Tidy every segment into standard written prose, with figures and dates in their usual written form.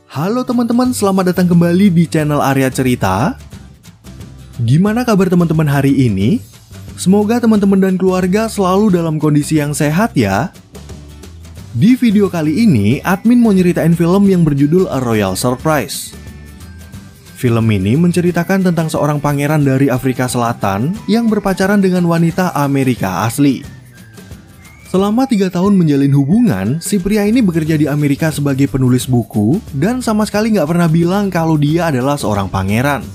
Halo teman-teman, selamat datang kembali di channel Arya Cerita. Gimana kabar teman-teman hari ini? Semoga teman-teman dan keluarga selalu dalam kondisi yang sehat ya. Di video kali ini, admin mau nyeritain film yang berjudul A Royal Surprise. Film ini menceritakan tentang seorang pangeran dari Afrika Selatan yang berpacaran dengan wanita Amerika asli. Selama 3 tahun menjalin hubungan, si pria ini bekerja di Amerika sebagai penulis buku dan sama sekali nggak pernah bilang kalau dia adalah seorang pangeran.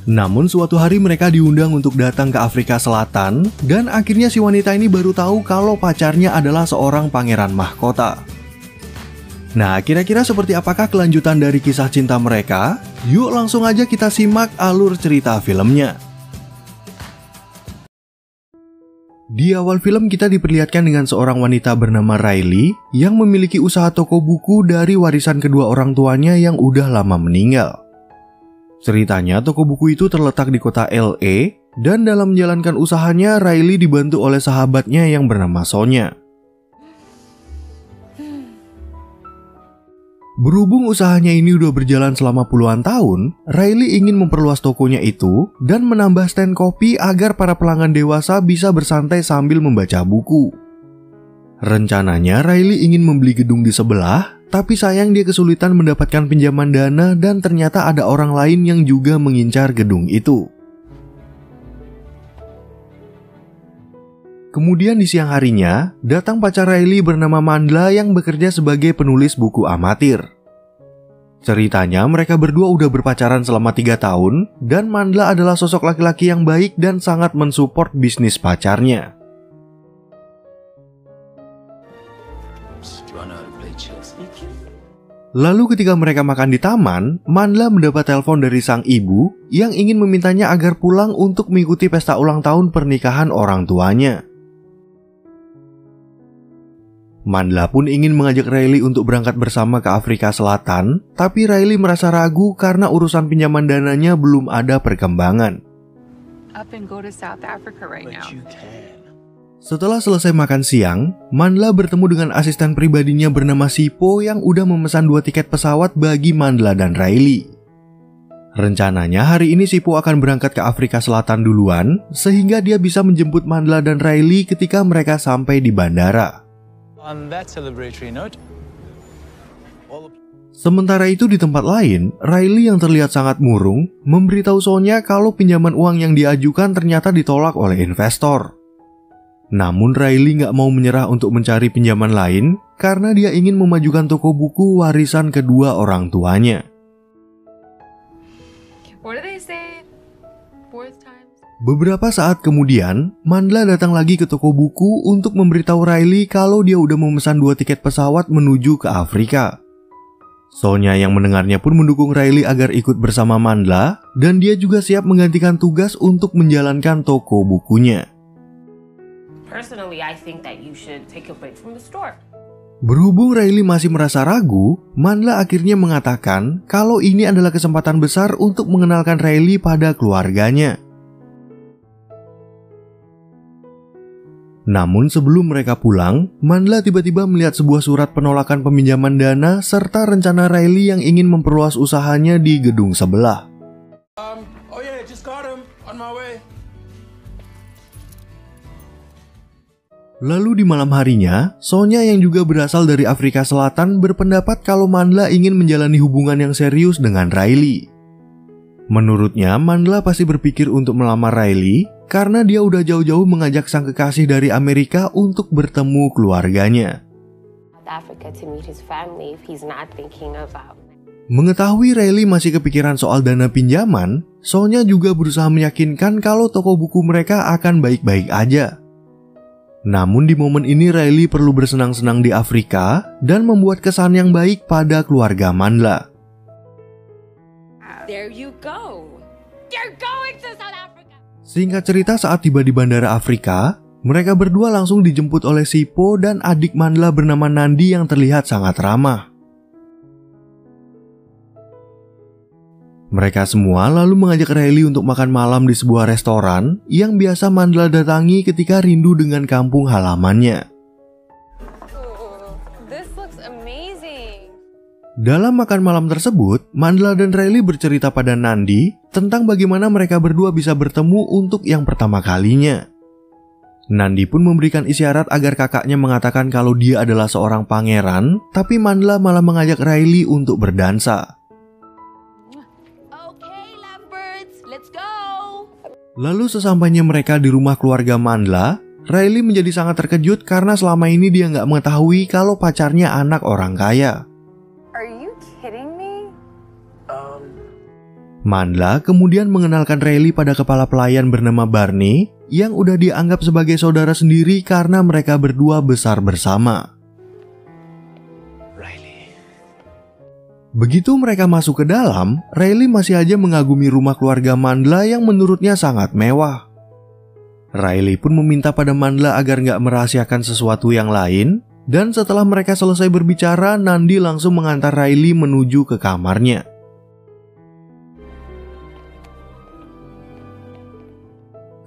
Namun suatu hari mereka diundang untuk datang ke Afrika Selatan dan akhirnya si wanita ini baru tahu kalau pacarnya adalah seorang pangeran mahkota. Nah, kira-kira seperti apakah kelanjutan dari kisah cinta mereka? Yuk langsung aja kita simak alur cerita filmnya. Di awal film kita diperlihatkan dengan seorang wanita bernama Riley yang memiliki usaha toko buku dari warisan kedua orang tuanya yang udah lama meninggal. Ceritanya toko buku itu terletak di kota LA dan dalam menjalankan usahanya Riley dibantu oleh sahabatnya yang bernama Sonya. Berhubung usahanya ini udah berjalan selama puluhan tahun, Riley ingin memperluas tokonya itu dan menambah stand kopi agar para pelanggan dewasa bisa bersantai sambil membaca buku. Rencananya Riley ingin membeli gedung di sebelah, tapi sayang dia kesulitan mendapatkan pinjaman dana dan ternyata ada orang lain yang juga mengincar gedung itu. Kemudian di siang harinya, datang pacar Riley bernama Mandla yang bekerja sebagai penulis buku amatir. Ceritanya mereka berdua udah berpacaran selama 3 tahun dan Mandla adalah sosok laki-laki yang baik dan sangat mensupport bisnis pacarnya. Lalu ketika mereka makan di taman, Mandla mendapat telepon dari sang ibu yang ingin memintanya agar pulang untuk mengikuti pesta ulang tahun pernikahan orang tuanya. Mandla pun ingin mengajak Riley untuk berangkat bersama ke Afrika Selatan, tapi Riley merasa ragu karena urusan pinjaman dananya belum ada perkembangan. Setelah selesai makan siang, Mandla bertemu dengan asisten pribadinya bernama Sipo yang udah memesan 2 tiket pesawat bagi Mandla dan Riley. Rencananya hari ini Sipo akan berangkat ke Afrika Selatan duluan, sehingga dia bisa menjemput Mandla dan Riley ketika mereka sampai di bandara. Sementara itu di tempat lain, Riley yang terlihat sangat murung memberitahu Sonya kalau pinjaman uang yang diajukan ternyata ditolak oleh investor. Namun Riley nggak mau menyerah untuk mencari pinjaman lain karena dia ingin memajukan toko buku warisan kedua orang tuanya. Beberapa saat kemudian, Mandla datang lagi ke toko buku untuk memberitahu Riley kalau dia udah memesan 2 tiket pesawat menuju ke Afrika. Sonya yang mendengarnya pun mendukung Riley agar ikut bersama Mandla dan dia juga siap menggantikan tugas untuk menjalankan toko bukunya. Berhubung Riley masih merasa ragu, Mandla akhirnya mengatakan kalau ini adalah kesempatan besar untuk mengenalkan Riley pada keluarganya. Namun sebelum mereka pulang, Mandla tiba-tiba melihat sebuah surat penolakan peminjaman dana serta rencana Riley yang ingin memperluas usahanya di gedung sebelah. Lalu di malam harinya, Sonya yang juga berasal dari Afrika Selatan berpendapat kalau Mandla ingin menjalani hubungan yang serius dengan Riley. Menurutnya, Mandla pasti berpikir untuk melamar Riley karena dia udah jauh-jauh mengajak sang kekasih dari Amerika untuk bertemu keluarganya. Mengetahui Riley masih kepikiran soal dana pinjaman, Sonya juga berusaha meyakinkan kalau toko buku mereka akan baik-baik aja. Namun di momen ini Riley perlu bersenang-senang di Afrika dan membuat kesan yang baik pada keluarga Mandla. There you go. You're going to South Africa. Singkat cerita, saat tiba di bandara Afrika, mereka berdua langsung dijemput oleh Sipo dan adik Mandla bernama Nandi yang terlihat sangat ramah. Mereka semua lalu mengajak Riley untuk makan malam di sebuah restoran yang biasa Mandla datangi ketika rindu dengan kampung halamannya. Dalam makan malam tersebut, Mandla dan Riley bercerita pada Nandi tentang bagaimana mereka berdua bisa bertemu untuk yang pertama kalinya. Nandi pun memberikan isyarat agar kakaknya mengatakan kalau dia adalah seorang pangeran, tapi Mandla malah mengajak Riley untuk berdansa. Okay, lovebirds, let's go. Lalu sesampainya mereka di rumah keluarga Mandla, Riley menjadi sangat terkejut karena selama ini dia nggak mengetahui kalau pacarnya anak orang kaya. Are you kidding me? Mandla kemudian mengenalkan Riley pada kepala pelayan bernama Barney yang udah dianggap sebagai saudara sendiri karena mereka berdua besar bersama. Begitu mereka masuk ke dalam, Riley masih aja mengagumi rumah keluarga Mandla yang menurutnya sangat mewah. Riley pun meminta pada Mandla agar nggak merahasiakan sesuatu yang lain, dan setelah mereka selesai berbicara, Nandi langsung mengantar Riley menuju ke kamarnya.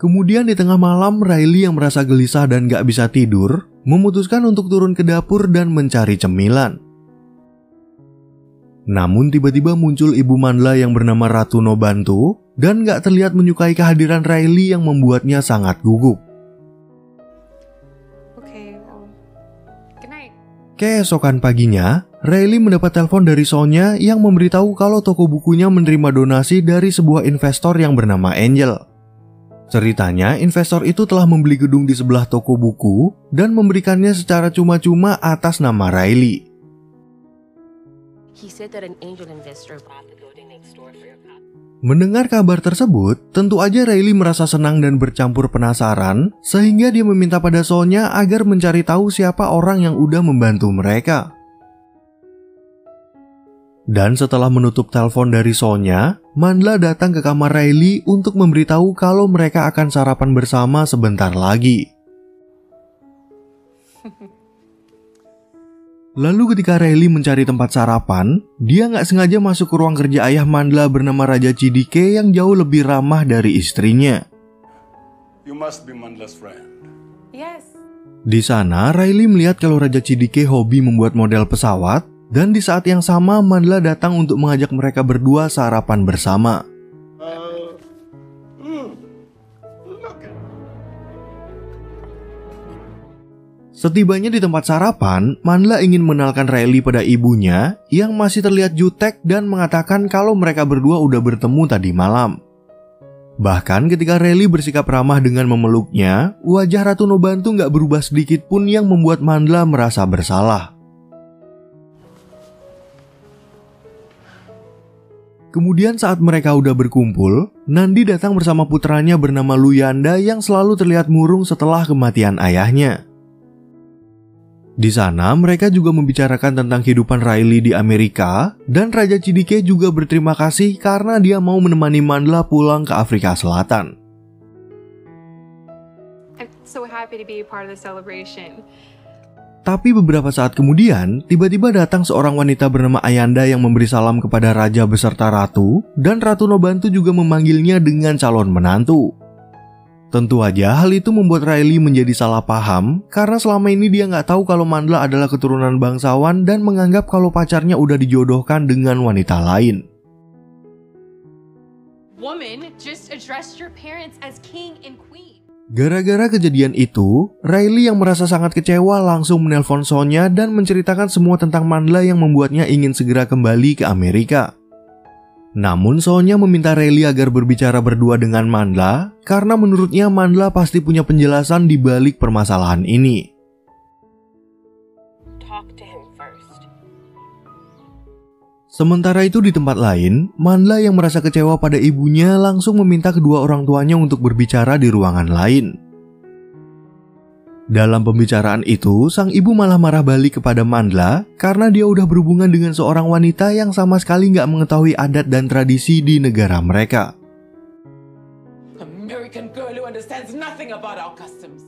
Kemudian di tengah malam, Riley yang merasa gelisah dan gak bisa tidur, memutuskan untuk turun ke dapur dan mencari cemilan. Namun tiba-tiba muncul ibu Mandla yang bernama Ratu Nobantu, dan gak terlihat menyukai kehadiran Riley yang membuatnya sangat gugup. Keesokan paginya, Riley mendapat telepon dari Sonya yang memberitahu kalau toko bukunya menerima donasi dari sebuah investor yang bernama Angel. Ceritanya, investor itu telah membeli gedung di sebelah toko buku dan memberikannya secara cuma-cuma atas nama Riley. Mendengar kabar tersebut, tentu aja Riley merasa senang dan bercampur penasaran, sehingga dia meminta pada Sonya agar mencari tahu siapa orang yang udah membantu mereka. Dan setelah menutup telepon dari Sonya, Mandla datang ke kamar Riley untuk memberitahu kalau mereka akan sarapan bersama sebentar lagi. Lalu ketika Riley mencari tempat sarapan, dia nggak sengaja masuk ke ruang kerja ayah Mandla bernama Raja Cidike yang jauh lebih ramah dari istrinya. You must be Mandla's friend. Yes. Di sana, Riley melihat kalau Raja Cidike hobi membuat model pesawat, dan di saat yang sama Mandla datang untuk mengajak mereka berdua sarapan bersama. Setibanya di tempat sarapan, Mandla ingin mengenalkan Riley pada ibunya yang masih terlihat jutek dan mengatakan kalau mereka berdua udah bertemu tadi malam. Bahkan ketika Riley bersikap ramah dengan memeluknya, wajah Ratu Nobantu gak berubah sedikit pun yang membuat Mandla merasa bersalah. Kemudian saat mereka udah berkumpul, Nandi datang bersama putranya bernama Luyanda yang selalu terlihat murung setelah kematian ayahnya. Di sana mereka juga membicarakan tentang kehidupan Riley di Amerika, dan Raja Cidike juga berterima kasih karena dia mau menemani Mandla pulang ke Afrika Selatan. I'm so happy to be a part of the celebration. Tapi beberapa saat kemudian, tiba-tiba datang seorang wanita bernama Ayanda yang memberi salam kepada Raja beserta Ratu, dan Ratu Nobantu juga memanggilnya dengan calon menantu. Tentu aja hal itu membuat Riley menjadi salah paham karena selama ini dia nggak tahu kalau Mandla adalah keturunan bangsawan dan menganggap kalau pacarnya udah dijodohkan dengan wanita lain. Woman, just address your parents as king and queen. Gara-gara kejadian itu, Riley yang merasa sangat kecewa langsung menelpon Sonya dan menceritakan semua tentang Mandla yang membuatnya ingin segera kembali ke Amerika. Namun Sonya meminta Riley agar berbicara berdua dengan Mandla karena menurutnya Mandla pasti punya penjelasan di balik permasalahan ini. Sementara itu di tempat lain, Mandla yang merasa kecewa pada ibunya langsung meminta kedua orang tuanya untuk berbicara di ruangan lain. Dalam pembicaraan itu, sang ibu malah marah balik kepada Mandla karena dia udah berhubungan dengan seorang wanita yang sama sekali nggak mengetahui adat dan tradisi di negara mereka. American girl who understands nothing about our customs.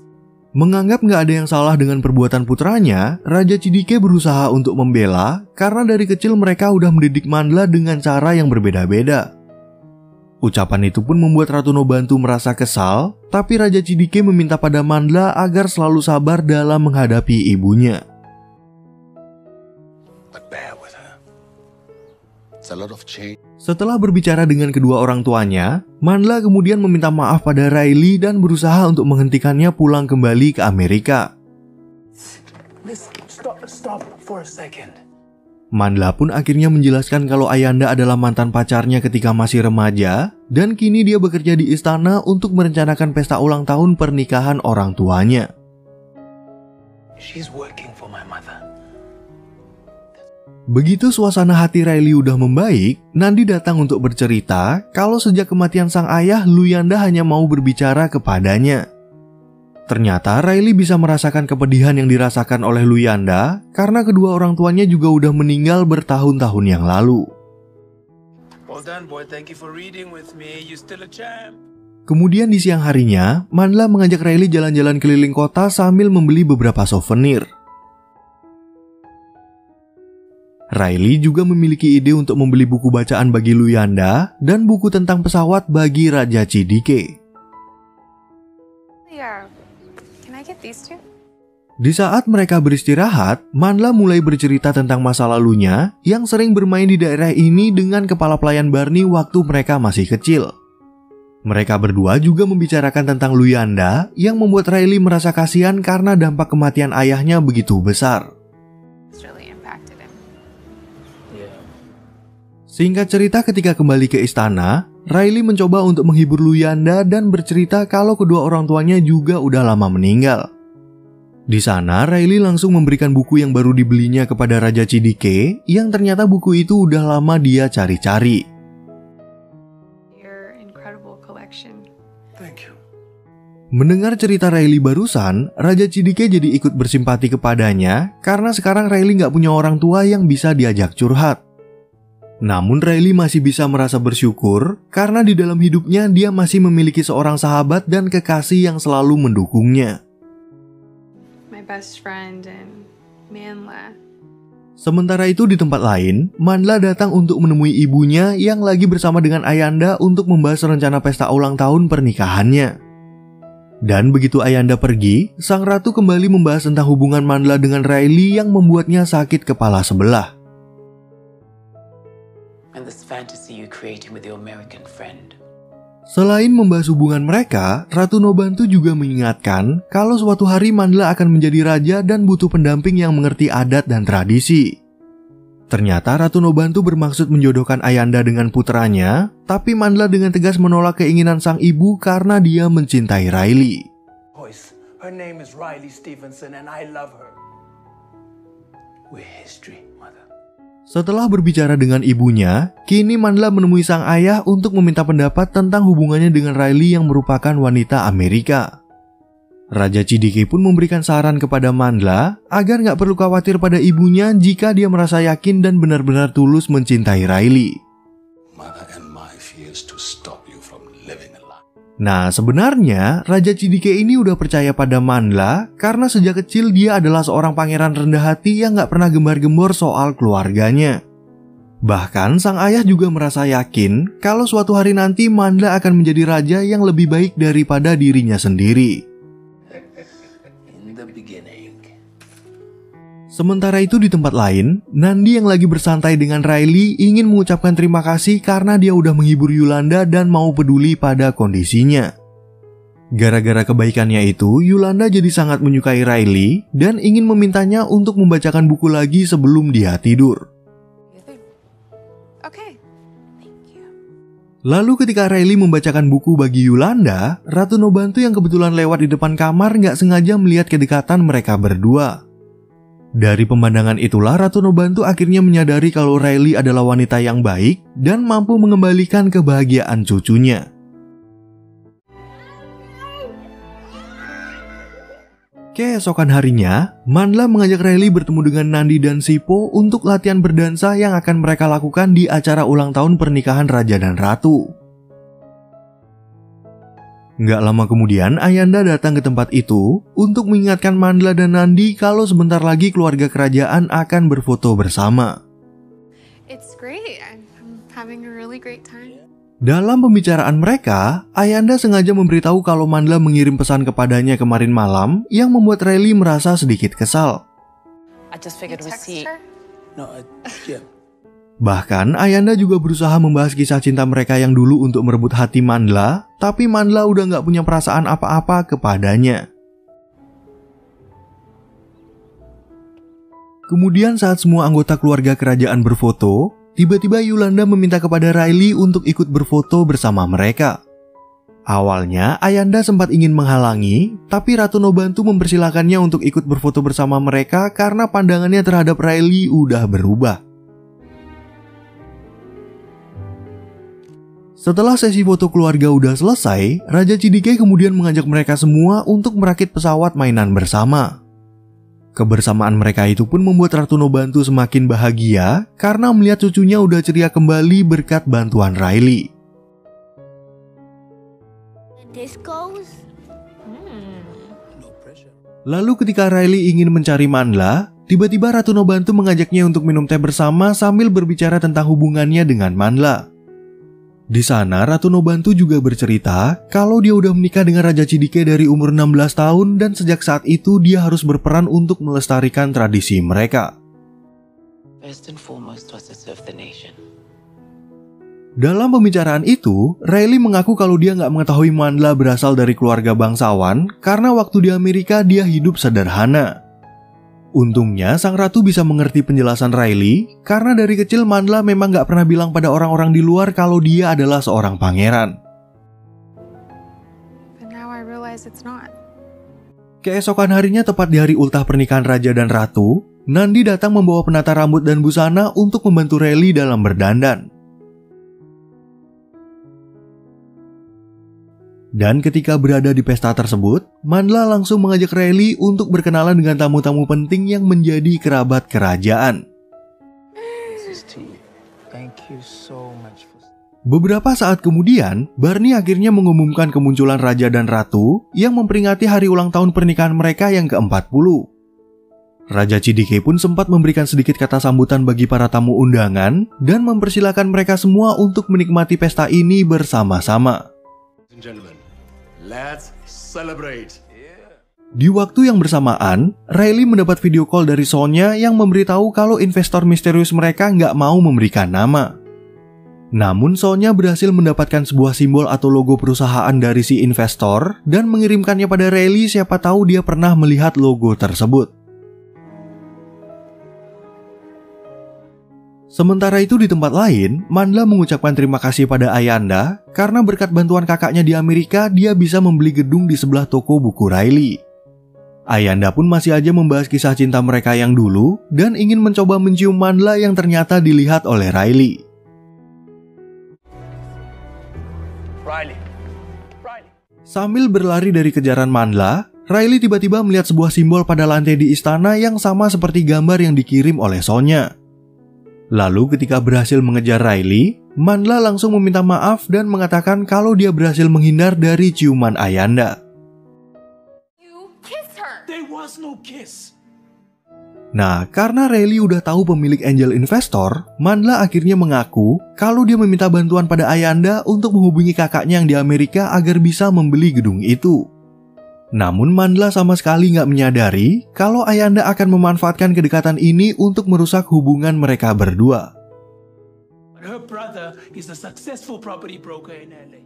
Menganggap nggak ada yang salah dengan perbuatan putranya, Raja Cidike berusaha untuk membela karena dari kecil mereka udah mendidik Mandla dengan cara yang berbeda-beda. Ucapan itu pun membuat Ratu Nobantu merasa kesal, tapi Raja Cidike meminta pada Mandla agar selalu sabar dalam menghadapi ibunya. It's a lot of change. Setelah berbicara dengan kedua orang tuanya, Mandla kemudian meminta maaf pada Riley dan berusaha untuk menghentikannya pulang kembali ke Amerika. Listen, stop for a second. Mandla pun akhirnya menjelaskan kalau Ayanda adalah mantan pacarnya ketika masih remaja, dan kini dia bekerja di istana untuk merencanakan pesta ulang tahun pernikahan orang tuanya. She's working for my mother. Begitu suasana hati Riley udah membaik, Nandi datang untuk bercerita kalau sejak kematian sang ayah, Luyanda hanya mau berbicara kepadanya. Ternyata Riley bisa merasakan kepedihan yang dirasakan oleh Luyanda karena kedua orang tuanya juga udah meninggal bertahun-tahun yang lalu. Well done, boy. Thank you for reading with me. You still a champ. Kemudian di siang harinya, Mandla mengajak Riley jalan-jalan keliling kota sambil membeli beberapa souvenir. Riley juga memiliki ide untuk membeli buku bacaan bagi Luyanda dan buku tentang pesawat bagi Raja Chidike. Yeah. Can I get these two? Di saat mereka beristirahat, Mandla mulai bercerita tentang masa lalunya yang sering bermain di daerah ini dengan kepala pelayan Barney waktu mereka masih kecil. Mereka berdua juga membicarakan tentang Luyanda yang membuat Riley merasa kasihan karena dampak kematian ayahnya begitu besar. It's really impacted him. Singkat cerita, ketika kembali ke istana, Riley mencoba untuk menghibur Luyanda dan bercerita kalau kedua orang tuanya juga udah lama meninggal. Di sana, Riley langsung memberikan buku yang baru dibelinya kepada Raja Chidike, yang ternyata buku itu udah lama dia cari-cari. Your incredible collection. Thank you. Mendengar cerita Riley barusan, Raja Chidike jadi ikut bersimpati kepadanya karena sekarang Riley nggak punya orang tua yang bisa diajak curhat. Namun Riley masih bisa merasa bersyukur karena di dalam hidupnya dia masih memiliki seorang sahabat dan kekasih yang selalu mendukungnya. My best friend and Manla. Sementara itu di tempat lain, Mandla datang untuk menemui ibunya yang lagi bersama dengan Ayanda untuk membahas rencana pesta ulang tahun pernikahannya. Dan begitu Ayanda pergi, sang ratu kembali membahas tentang hubungan Mandla dengan Riley yang membuatnya sakit kepala sebelah. And this fantasy you're creating with your American friend. Selain membahas hubungan mereka, Ratu Nobantu juga mengingatkan kalau suatu hari Mandla akan menjadi raja dan butuh pendamping yang mengerti adat dan tradisi. Ternyata Ratu Nobantu bermaksud menjodohkan Ayanda dengan putranya, tapi Mandla dengan tegas menolak keinginan sang ibu karena dia mencintai Riley. Boys, her name is Riley Stevenson and I love her. We're history, mother. Setelah berbicara dengan ibunya, kini Mandla menemui sang ayah untuk meminta pendapat tentang hubungannya dengan Riley yang merupakan wanita Amerika. Raja Chidike pun memberikan saran kepada Mandla agar nggak perlu khawatir pada ibunya jika dia merasa yakin dan benar-benar tulus mencintai Riley. Mother and my fears to stop you from living a life. Nah, sebenarnya Raja Chidike ini udah percaya pada Mandla karena sejak kecil dia adalah seorang pangeran rendah hati yang nggak pernah gembar-gembor soal keluarganya. Bahkan sang ayah juga merasa yakin kalau suatu hari nanti Mandla akan menjadi raja yang lebih baik daripada dirinya sendiri. In the beginning. Sementara itu di tempat lain, Nandi yang lagi bersantai dengan Riley ingin mengucapkan terima kasih karena dia udah menghibur Yolanda dan mau peduli pada kondisinya. Gara-gara kebaikannya itu, Yolanda jadi sangat menyukai Riley dan ingin memintanya untuk membacakan buku lagi sebelum dia tidur. Okay. Thank you. Lalu ketika Riley membacakan buku bagi Yolanda, Ratu Nobantu yang kebetulan lewat di depan kamar nggak sengaja melihat kedekatan mereka berdua. Dari pemandangan itulah Ratu Nobantu akhirnya menyadari kalau Riley adalah wanita yang baik dan mampu mengembalikan kebahagiaan cucunya. Keesokan harinya, Mandla mengajak Riley bertemu dengan Nandi dan Sipo untuk latihan berdansa yang akan mereka lakukan di acara ulang tahun pernikahan Raja dan Ratu. Nggak lama kemudian, Ayanda datang ke tempat itu untuk mengingatkan Mandla dan Nandi kalau sebentar lagi keluarga kerajaan akan berfoto bersama. It's great. I'm having a really great time. Dalam pembicaraan mereka, Ayanda sengaja memberitahu kalau Mandla mengirim pesan kepadanya kemarin malam yang membuat Riley merasa sedikit kesal. I just You figured we'd text see. her? No, yeah. Bahkan Ayanda juga berusaha membahas kisah cinta mereka yang dulu untuk merebut hati Mandla, tapi Mandla udah gak punya perasaan apa-apa kepadanya. Kemudian saat semua anggota keluarga kerajaan berfoto, tiba-tiba Yolanda meminta kepada Riley untuk ikut berfoto bersama mereka. Awalnya Ayanda sempat ingin menghalangi, tapi Ratu Nobantu mempersilahkannya untuk ikut berfoto bersama mereka karena pandangannya terhadap Riley udah berubah. Setelah sesi foto keluarga udah selesai, Raja Chidike kemudian mengajak mereka semua untuk merakit pesawat mainan bersama. Kebersamaan mereka itu pun membuat Ratu Nobantu semakin bahagia karena melihat cucunya udah ceria kembali berkat bantuan Riley. Lalu ketika Riley ingin mencari Mandla, tiba-tiba Ratu Nobantu mengajaknya untuk minum teh bersama sambil berbicara tentang hubungannya dengan Mandla. Di sana Ratu Nobantu juga bercerita kalau dia udah menikah dengan Raja Chidike dari umur 16 tahun dan sejak saat itu dia harus berperan untuk melestarikan tradisi mereka. First and foremost was to serve the nation. Dalam pembicaraan itu, Riley mengaku kalau dia nggak mengetahui Mandla berasal dari keluarga bangsawan karena waktu di Amerika dia hidup sederhana. Untungnya sang ratu bisa mengerti penjelasan Riley karena dari kecil Mandla memang nggak pernah bilang pada orang-orang di luar kalau dia adalah seorang pangeran. But now I realize it's not. Keesokan harinya tepat di hari ultah pernikahan raja dan ratu, Nandi datang membawa penata rambut dan busana untuk membantu Riley dalam berdandan. Dan ketika berada di pesta tersebut, Mandla langsung mengajak Riley untuk berkenalan dengan tamu-tamu penting yang menjadi kerabat kerajaan. Beberapa saat kemudian, Barney akhirnya mengumumkan kemunculan raja dan ratu yang memperingati hari ulang tahun pernikahan mereka yang ke-40. Raja Chidike pun sempat memberikan sedikit kata sambutan bagi para tamu undangan dan mempersilahkan mereka semua untuk menikmati pesta ini bersama-sama. Let's celebrate. Di waktu yang bersamaan, Riley mendapat video call dari Sonya yang memberitahu kalau investor misterius mereka nggak mau memberikan nama. Namun Sonya berhasil mendapatkan sebuah simbol atau logo perusahaan dari si investor dan mengirimkannya pada Riley, siapa tahu dia pernah melihat logo tersebut. Sementara itu di tempat lain, Mandla mengucapkan terima kasih pada Ayanda karena berkat bantuan kakaknya di Amerika dia bisa membeli gedung di sebelah toko buku Riley. Ayanda pun masih aja membahas kisah cinta mereka yang dulu dan ingin mencoba mencium Mandla yang ternyata dilihat oleh Riley. Sambil berlari dari kejaran Mandla, Riley tiba-tiba melihat sebuah simbol pada lantai di istana yang sama seperti gambar yang dikirim oleh Sonya. Lalu ketika berhasil mengejar Riley, Mandla langsung meminta maaf dan mengatakan kalau dia berhasil menghindar dari ciuman Ayanda. You kissed her. There was no kiss. Nah, karena Riley udah tahu pemilik angel investor, Mandla akhirnya mengaku kalau dia meminta bantuan pada Ayanda untuk menghubungi kakaknya yang di Amerika agar bisa membeli gedung itu. Namun Mandla sama sekali nggak menyadari kalau Ayanda akan memanfaatkan kedekatan ini untuk merusak hubungan mereka berdua. Her brother is a successful property broker in LA.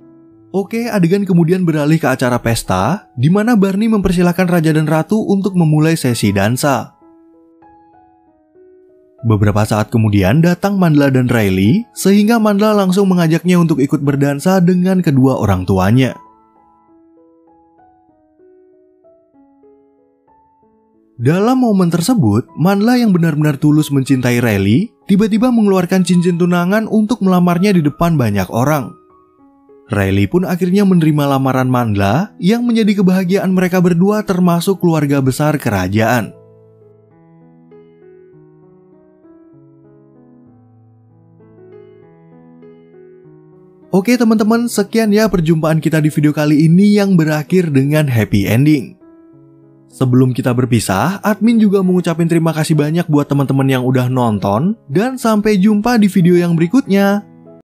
Oke, adegan kemudian beralih ke acara pesta, di mana Barney mempersilahkan raja dan ratu untuk memulai sesi dansa. Beberapa saat kemudian datang Mandla dan Riley, sehingga Mandla langsung mengajaknya untuk ikut berdansa dengan kedua orang tuanya. Dalam momen tersebut, Mandla yang benar-benar tulus mencintai Riley, tiba-tiba mengeluarkan cincin tunangan untuk melamarnya di depan banyak orang. Riley pun akhirnya menerima lamaran Mandla yang menjadi kebahagiaan mereka berdua termasuk keluarga besar kerajaan. Oke teman-teman, sekian ya perjumpaan kita di video kali ini yang berakhir dengan happy ending. Sebelum kita berpisah, admin juga mengucapkan terima kasih banyak buat teman-teman yang udah nonton, dan sampai jumpa di video yang berikutnya.